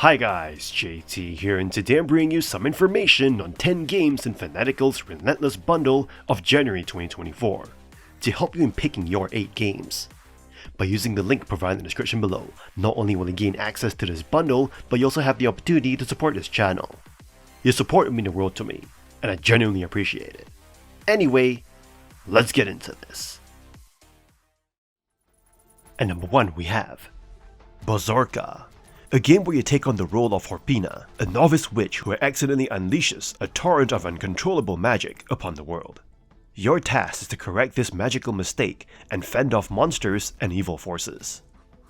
Hi guys, JT here, and today I'm bringing you some information on 10 games in Fanatical's Relentless Bundle of January 2024 to help you in picking your 8 games. By using the link provided in the description below, not only will you gain access to this bundle, but you also have the opportunity to support this channel. Your support would mean the world to me, and I genuinely appreciate it. Anyway, let's get into this. At number 1 we have Bosorka, a game where you take on the role of Horpina, a novice witch who accidentally unleashes a torrent of uncontrollable magic upon the world. Your task is to correct this magical mistake and fend off monsters and evil forces.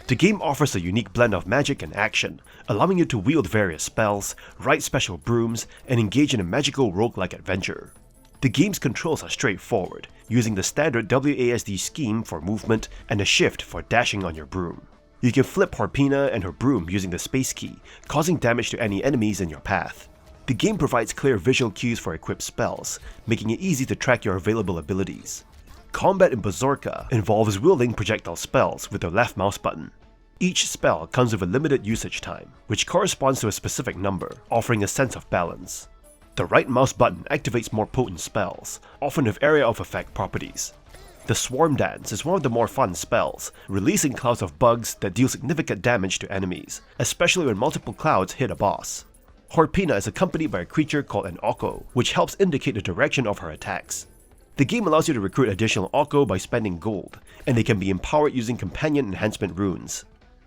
The game offers a unique blend of magic and action, allowing you to wield various spells, ride special brooms, and engage in a magical roguelike adventure. The game's controls are straightforward, using the standard WASD scheme for movement and a shift for dashing on your broom. You can flip Horpina and her broom using the space key, causing damage to any enemies in your path. The game provides clear visual cues for equipped spells, making it easy to track your available abilities. Combat in Bosorka involves wielding projectile spells with the left mouse button. Each spell comes with a limited usage time, which corresponds to a specific number, offering a sense of balance. The right mouse button activates more potent spells, often with area of effect properties. The Swarm Dance is one of the more fun spells, releasing clouds of bugs that deal significant damage to enemies, especially when multiple clouds hit a boss. Horpina is accompanied by a creature called an Oko, which helps indicate the direction of her attacks. The game allows you to recruit additional Oko by spending gold, and they can be empowered using companion enhancement runes.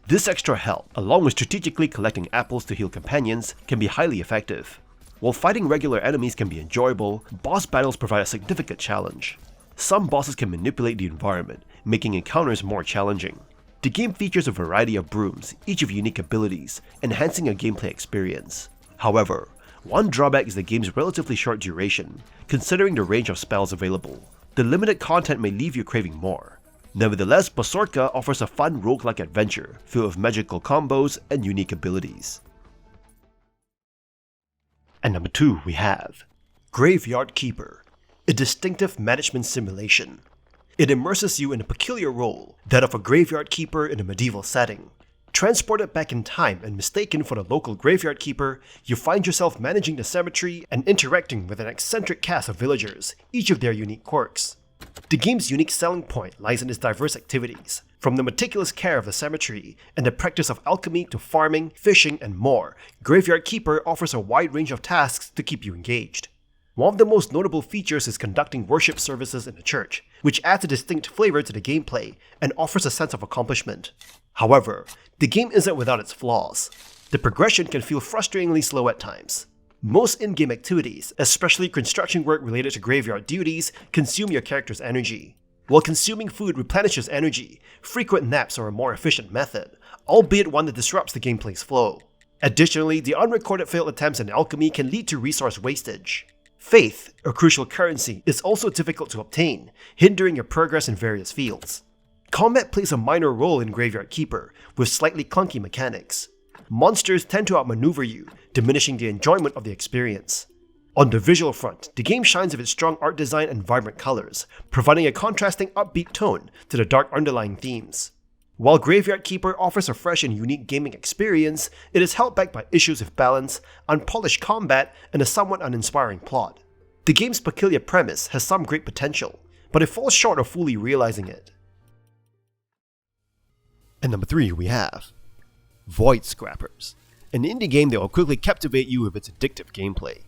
This extra help, along with strategically collecting apples to heal companions, can be highly effective. While fighting regular enemies can be enjoyable, boss battles provide a significant challenge. Some bosses can manipulate the environment, making encounters more challenging. The game features a variety of brooms, each with unique abilities, enhancing your gameplay experience. However, one drawback is the game's relatively short duration, considering the range of spells available. The limited content may leave you craving more. Nevertheless, Bosorka offers a fun roguelike adventure filled with magical combos and unique abilities. At number 2 we have Graveyard Keeper, a distinctive management simulation. It immerses you in a peculiar role, that of a graveyard keeper in a medieval setting. Transported back in time and mistaken for the local graveyard keeper, you find yourself managing the cemetery and interacting with an eccentric cast of villagers, each with their unique quirks. The game's unique selling point lies in its diverse activities, from the meticulous care of the cemetery and the practice of alchemy to farming, fishing, and more. Graveyard Keeper offers a wide range of tasks to keep you engaged. One of the most notable features is conducting worship services in the church, which adds a distinct flavor to the gameplay and offers a sense of accomplishment. However, the game isn't without its flaws. The progression can feel frustratingly slow at times. Most in-game activities, especially construction work related to graveyard duties, consume your character's energy. While consuming food replenishes energy, frequent naps are a more efficient method, albeit one that disrupts the gameplay's flow. Additionally, the unrecorded failed attempts in alchemy can lead to resource wastage. Faith, a crucial currency, is also difficult to obtain, hindering your progress in various fields. Combat plays a minor role in Graveyard Keeper, with slightly clunky mechanics. Monsters tend to outmaneuver you, diminishing the enjoyment of the experience. On the visual front, the game shines with its strong art design and vibrant colors, providing a contrasting upbeat tone to the dark underlying themes. While Graveyard Keeper offers a fresh and unique gaming experience, it is held back by issues with balance, unpolished combat, and a somewhat uninspiring plot. The game's peculiar premise has some great potential, but it falls short of fully realizing it. At number 3 we have Void Scrappers, an indie game that will quickly captivate you with its addictive gameplay.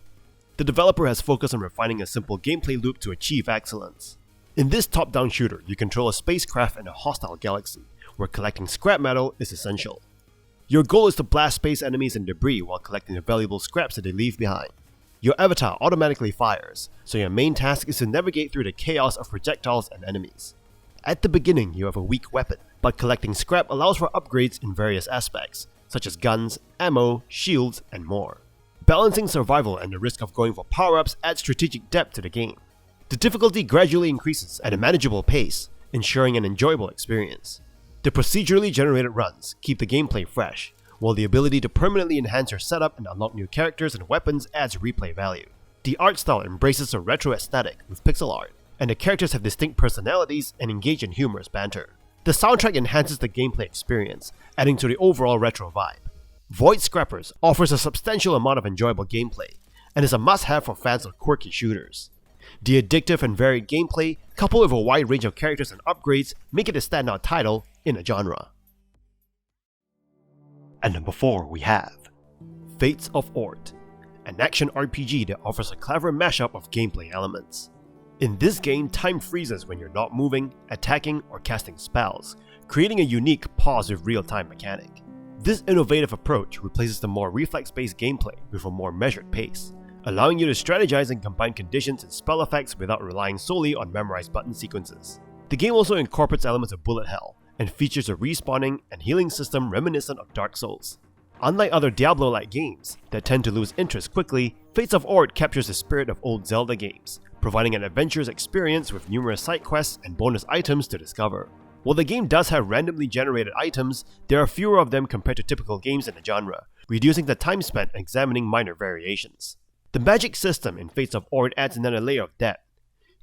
The developer has focused on refining a simple gameplay loop to achieve excellence. In this top-down shooter, you control a spacecraft in a hostile galaxy, where collecting scrap metal is essential. Your goal is to blast space enemies and debris while collecting the valuable scraps that they leave behind. Your avatar automatically fires, so your main task is to navigate through the chaos of projectiles and enemies. At the beginning, you have a weak weapon, but collecting scrap allows for upgrades in various aspects, such as guns, ammo, shields, and more. Balancing survival and the risk of going for power-ups adds strategic depth to the game. The difficulty gradually increases at a manageable pace, ensuring an enjoyable experience. The procedurally generated runs keep the gameplay fresh, while the ability to permanently enhance your setup and unlock new characters and weapons adds replay value. The art style embraces a retro aesthetic with pixel art, and the characters have distinct personalities and engage in humorous banter. The soundtrack enhances the gameplay experience, adding to the overall retro vibe. Void Scrappers offers a substantial amount of enjoyable gameplay, and is a must-have for fans of quirky shooters. The addictive and varied gameplay, coupled with a wide range of characters and upgrades, make it a standout title in the genre. At number 4 we have Fates of Ort, an action RPG that offers a clever mashup of gameplay elements. In this game, time freezes when you're not moving, attacking, or casting spells, creating a unique pause with real-time mechanic. This innovative approach replaces the more reflex-based gameplay with a more measured pace, allowing you to strategize and combine conditions and spell effects without relying solely on memorized button sequences. The game also incorporates elements of bullet hell, and features a respawning and healing system reminiscent of Dark Souls. Unlike other Diablo-like games that tend to lose interest quickly, Fates of Ort captures the spirit of old Zelda games, providing an adventurous experience with numerous side quests and bonus items to discover. While the game does have randomly generated items, there are fewer of them compared to typical games in the genre, reducing the time spent examining minor variations. The magic system in Fates of Ort adds another layer of depth.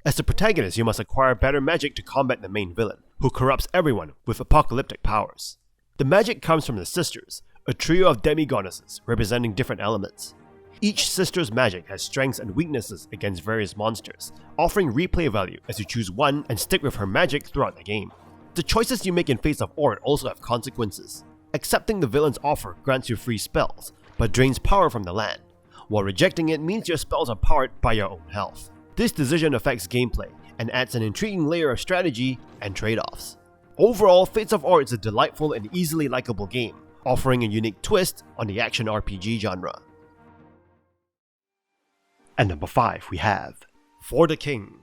As the protagonist, you must acquire better magic to combat the main villain, who corrupts everyone with apocalyptic powers. The magic comes from the Sisters, a trio of demigoddesses representing different elements. Each sister's magic has strengths and weaknesses against various monsters, offering replay value as you choose one and stick with her magic throughout the game. The choices you make in Fates of Ort also have consequences. Accepting the villain's offer grants you free spells, but drains power from the land, while rejecting it means your spells are powered by your own health. This decision affects gameplay, and adds an intriguing layer of strategy and trade-offs. Overall, Fates of Ort is a delightful and easily likable game, offering a unique twist on the action RPG genre. At number 5 we have For the King,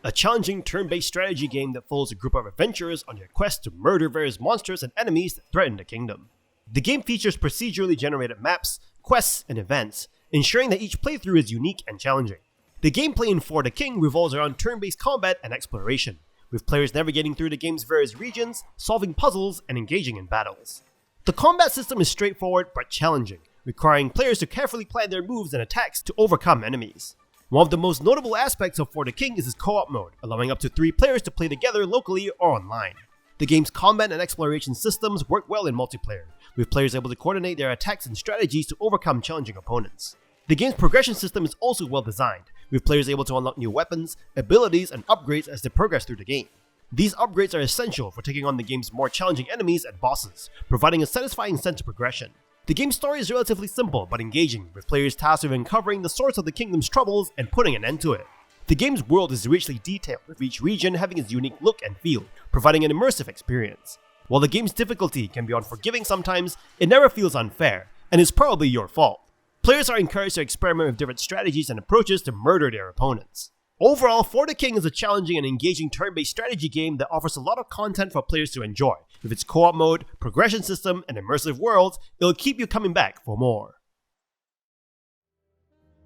a challenging turn-based strategy game that follows a group of adventurers on their quest to murder various monsters and enemies that threaten the kingdom. The game features procedurally generated maps, quests, and events, ensuring that each playthrough is unique and challenging. The gameplay in For the King revolves around turn-based combat and exploration, with players navigating through the game's various regions, solving puzzles, and engaging in battles. The combat system is straightforward but challenging, requiring players to carefully plan their moves and attacks to overcome enemies. One of the most notable aspects of For the King is its co-op mode, allowing up to 3 players to play together locally or online. The game's combat and exploration systems work well in multiplayer, with players able to coordinate their attacks and strategies to overcome challenging opponents. The game's progression system is also well designed, with players able to unlock new weapons, abilities, and upgrades as they progress through the game. These upgrades are essential for taking on the game's more challenging enemies and bosses, providing a satisfying sense of progression. The game's story is relatively simple but engaging, with players tasked with uncovering the source of the kingdom's troubles and putting an end to it. The game's world is richly detailed, with each region having its unique look and feel, providing an immersive experience. While the game's difficulty can be unforgiving sometimes, it never feels unfair, and is probably your fault. Players are encouraged to experiment with different strategies and approaches to murder their opponents. Overall, For the King is a challenging and engaging turn-based strategy game that offers a lot of content for players to enjoy. With its co-op mode, progression system, and immersive worlds, it'll keep you coming back for more.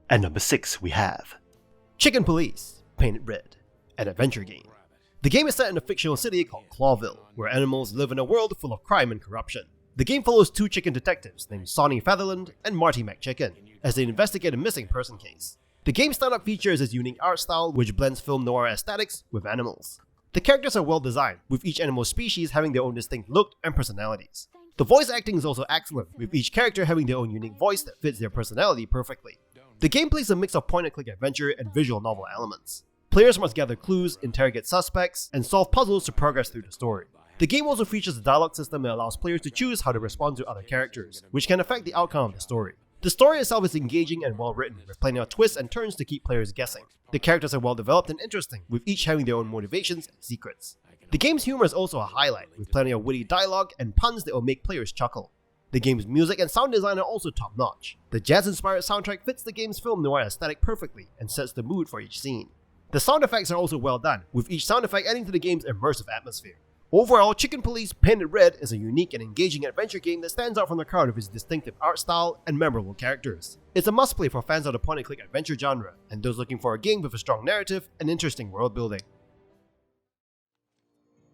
At number 6 we have Chicken Police Painted Red, an adventure game. The game is set in a fictional city called Clawville, where animals live in a world full of crime and corruption. The game follows 2 chicken detectives named Sonny Featherland and Marty McChicken as they investigate a missing person case. The game's standout feature is its unique art style, which blends film noir aesthetics with animals. The characters are well designed, with each animal species having their own distinct look and personalities. The voice acting is also excellent, with each character having their own unique voice that fits their personality perfectly. The gameplay is a mix of point-and-click adventure and visual novel elements. Players must gather clues, interrogate suspects, and solve puzzles to progress through the story. The game also features a dialogue system that allows players to choose how to respond to other characters, which can affect the outcome of the story. The story itself is engaging and well written, with plenty of twists and turns to keep players guessing. The characters are well developed and interesting, with each having their own motivations and secrets. The game's humor is also a highlight, with plenty of witty dialogue and puns that will make players chuckle. The game's music and sound design are also top-notch. The jazz-inspired soundtrack fits the game's film noir aesthetic perfectly and sets the mood for each scene. The sound effects are also well done, with each sound effect adding to the game's immersive atmosphere. Overall, Chicken Police Painted Red is a unique and engaging adventure game that stands out from the crowd with its distinctive art style and memorable characters. It's a must-play for fans of the point-and-click adventure genre, and those looking for a game with a strong narrative and interesting world building.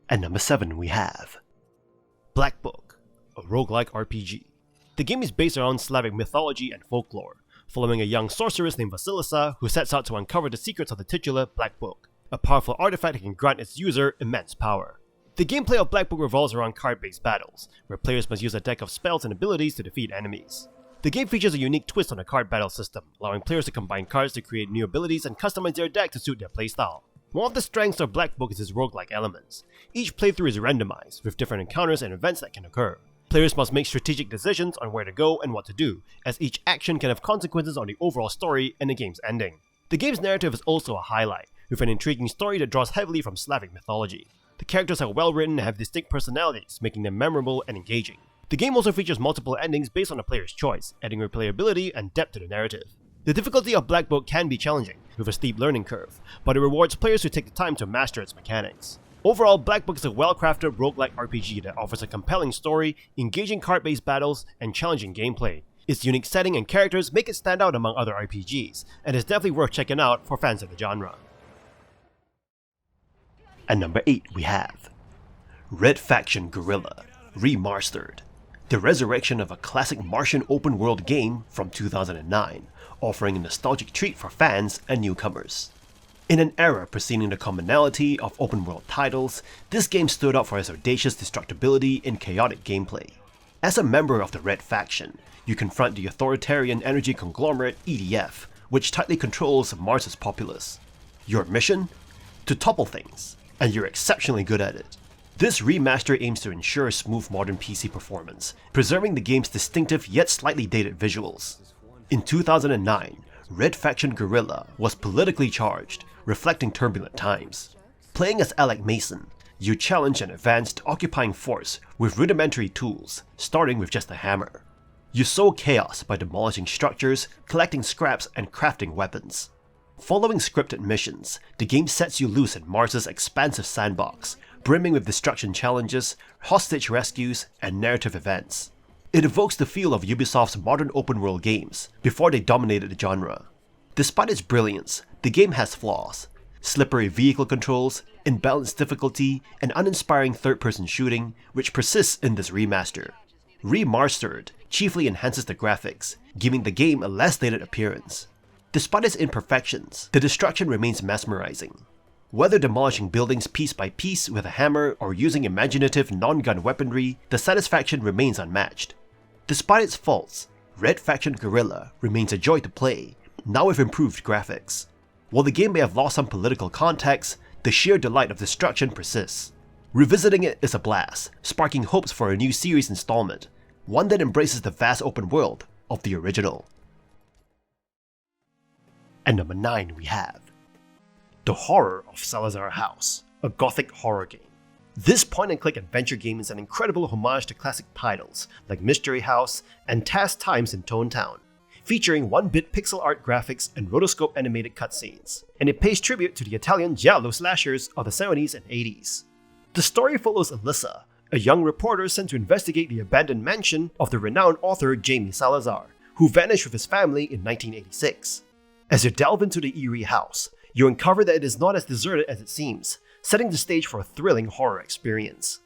At number 7 we have Black Book, a roguelike RPG. The game is based around Slavic mythology and folklore, following a young sorceress named Vasilisa who sets out to uncover the secrets of the titular Black Book, a powerful artifact that can grant its user immense power. The gameplay of Black Book revolves around card-based battles, where players must use a deck of spells and abilities to defeat enemies. The game features a unique twist on the card battle system, allowing players to combine cards to create new abilities and customize their deck to suit their playstyle. One of the strengths of Black Book is its roguelike elements. Each playthrough is randomized, with different encounters and events that can occur. Players must make strategic decisions on where to go and what to do, as each action can have consequences on the overall story and the game's ending. The game's narrative is also a highlight, with an intriguing story that draws heavily from Slavic mythology. The characters are well written and have distinct personalities, making them memorable and engaging. The game also features multiple endings based on the player's choice, adding replayability and depth to the narrative. The difficulty of Black Book can be challenging, with a steep learning curve, but it rewards players who take the time to master its mechanics. Overall, Black Book is a well-crafted roguelike RPG that offers a compelling story, engaging card-based battles, and challenging gameplay. Its unique setting and characters make it stand out among other RPGs, and is definitely worth checking out for fans of the genre. At number 8 we have Red Faction Guerrilla, Re-Mars-tered, the resurrection of a classic Martian open-world game from 2009, offering a nostalgic treat for fans and newcomers. In an era preceding the commonality of open-world titles, this game stood out for its audacious destructibility and chaotic gameplay. As a member of the Red Faction, you confront the authoritarian energy conglomerate EDF, which tightly controls Mars' populace. Your mission? To topple things, and you're exceptionally good at it. This remaster aims to ensure smooth modern PC performance, preserving the game's distinctive yet slightly dated visuals. In 2009, Red Faction Guerrilla was politically charged, reflecting turbulent times. Playing as Alec Mason, you challenge an advanced occupying force with rudimentary tools, starting with just a hammer. You sow chaos by demolishing structures, collecting scraps, and crafting weapons. Following scripted missions, the game sets you loose in Mars' expansive sandbox, brimming with destruction challenges, hostage rescues, and narrative events. It evokes the feel of Ubisoft's modern open-world games, before they dominated the genre. Despite its brilliance, the game has flaws. Slippery vehicle controls, imbalanced difficulty, and uninspiring third-person shooting, which persists in this remaster. Re-Mars-tered chiefly enhances the graphics, giving the game a less dated appearance. Despite its imperfections, the destruction remains mesmerizing. Whether demolishing buildings piece by piece with a hammer or using imaginative non-gun weaponry, the satisfaction remains unmatched. Despite its faults, Red Faction Guerrilla remains a joy to play, now with improved graphics. While the game may have lost some political context, the sheer delight of destruction persists. Revisiting it is a blast, sparking hopes for a new series installment, one that embraces the vast open world of the original. At number 9 we have The Horror of Salazar House, a gothic horror game. This point-and-click adventure game is an incredible homage to classic titles like Mystery House and Task Times in Tone Town, featuring 1-bit pixel art graphics and rotoscope animated cutscenes, and it pays tribute to the Italian giallo slashers of the 70s and 80s. The story follows Alyssa, a young reporter sent to investigate the abandoned mansion of the renowned author Jaime Salazar, who vanished with his family in 1986. As you delve into the eerie house, you uncover that it is not as deserted as it seems, setting the stage for a thrilling horror experience.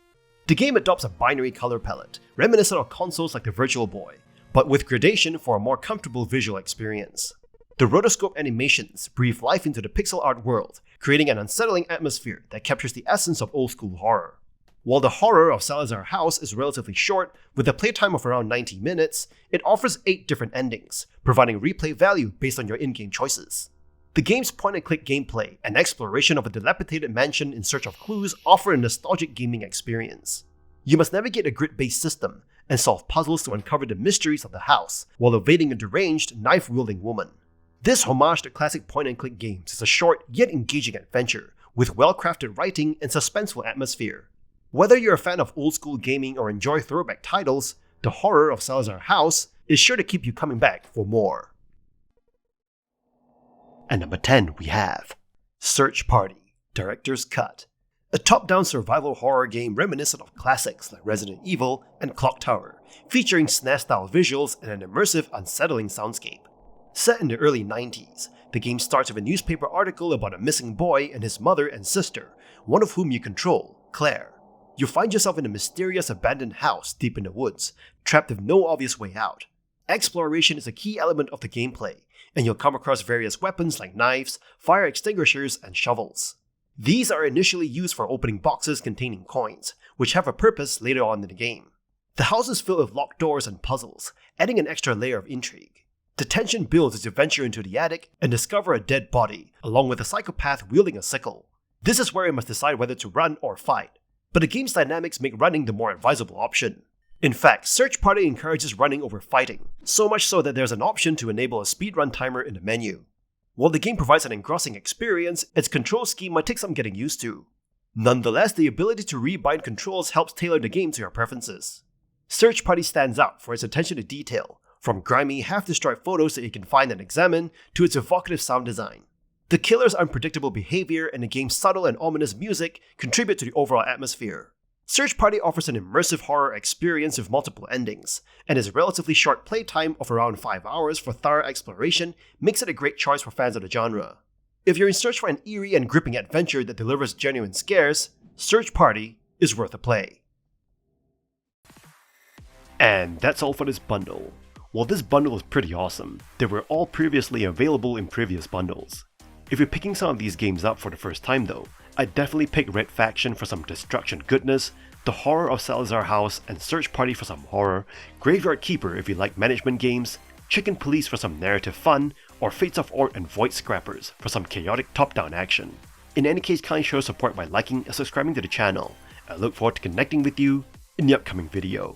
The game adopts a binary color palette, reminiscent of consoles like the Virtual Boy, but with gradation for a more comfortable visual experience. The rotoscope animations breathe life into the pixel art world, creating an unsettling atmosphere that captures the essence of old-school horror. While The Horror of Salazar House is relatively short, with a playtime of around 90 minutes, it offers 8 different endings, providing replay value based on your in-game choices. The game's point-and-click gameplay and exploration of a dilapidated mansion in search of clues offer a nostalgic gaming experience. You must navigate a grid-based system and solve puzzles to uncover the mysteries of the house, while evading a deranged, knife-wielding woman. This homage to classic point-and-click games is a short yet engaging adventure, with well-crafted writing and suspenseful atmosphere. Whether you're a fan of old-school gaming or enjoy throwback titles, The Horror of Salazar House is sure to keep you coming back for more. At number 10 we have Search Party, Director's Cut, a top-down survival horror game reminiscent of classics like Resident Evil and Clock Tower, featuring SNES-style visuals and an immersive, unsettling soundscape. Set in the early 90s, the game starts with a newspaper article about a missing boy and his mother and sister, one of whom you control, Claire. You find yourself in a mysterious abandoned house deep in the woods, trapped with no obvious way out. Exploration is a key element of the gameplay, and you'll come across various weapons like knives, fire extinguishers, and shovels. These are initially used for opening boxes containing coins, which have a purpose later on in the game. The house is filled with locked doors and puzzles, adding an extra layer of intrigue. The tension builds as you venture into the attic and discover a dead body, along with a psychopath wielding a sickle. This is where you must decide whether to run or fight, but the game's dynamics make running the more advisable option. In fact, Search Party encourages running over fighting, so much so that there's an option to enable a speedrun timer in the menu. While the game provides an engrossing experience, its control scheme might take some getting used to. Nonetheless, the ability to rebind controls helps tailor the game to your preferences. Search Party stands out for its attention to detail, from grimy, half-destroyed photos that you can find and examine to its evocative sound design. The killer's unpredictable behavior and the game's subtle and ominous music contribute to the overall atmosphere. Search Party offers an immersive horror experience with multiple endings, and its relatively short playtime of around 5 hours for thorough exploration makes it a great choice for fans of the genre. If you're in search for an eerie and gripping adventure that delivers genuine scares, Search Party is worth a play. And that's all for this bundle. While this bundle is pretty awesome, they were all previously available in previous bundles. If you're picking some of these games up for the first time though, I'd definitely pick Red Faction for some destruction goodness, The Horror of Salazar House and Search Party for some horror, Graveyard Keeper if you like management games, Chicken Police for some narrative fun, or Fates of Ort and Void Scrappers for some chaotic top-down action. In any case, kindly show support by liking and subscribing to the channel. I look forward to connecting with you in the upcoming video.